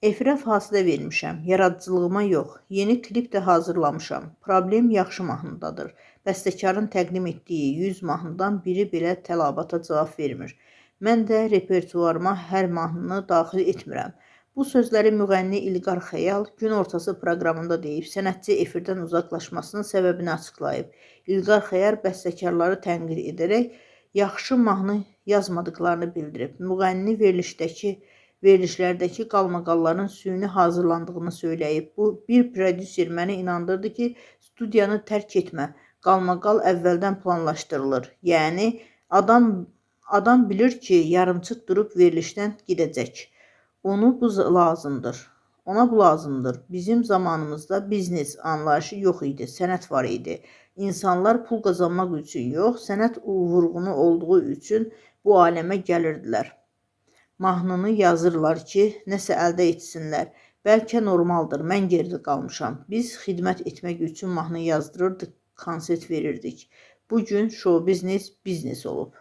Efirə fasilə vermişəm, yaradıcılığıma yox, yeni klip də hazırlamışam. Problem yaxşı mahnıdadır. Bəstəkarın təqdim etdiyi 100 mahnıdan biri belə tələbata cavab vermir. Mən də repertuarıma hər mahnını daxil etmirəm. Bu sözləri müğənni İlqar Xəyal gün ortası proqramında deyib, sənətçi efirdən uzaqlaşmasının səbəbini açıqlayıb. İlqar Xəyal bəstəkarları tənqid edərək yaxşı mahnı yazmadıqlarını bildirib. Müğənni verilişlərdəki qalmaqalların süni hazırlandığını söyləyib. Bir prodüser məni inandırdı ki, studiyanı tərk etmə, qalmaqal əvvəldən planlaşdırılır. Yəni, adam bilir ki, yarımçıq durub verilişdən gedəcək. Ona bu lazımdır. Bizim zamanımızda biznes anlayışı yox idi, sənət var idi. İnsanlar pul qazanmaq üçün yox, sənət vurğunu olduğu üçün bu aləmə gəlirdilər. Mahnını yazırlar ki, nəsə əldə etsinlər. Bəlkə normaldır, mən geridə qalmışam. Biz xidmət etmək üçün mahnı yazdırırdıq, konsert verirdik. Bugün show biznes olub.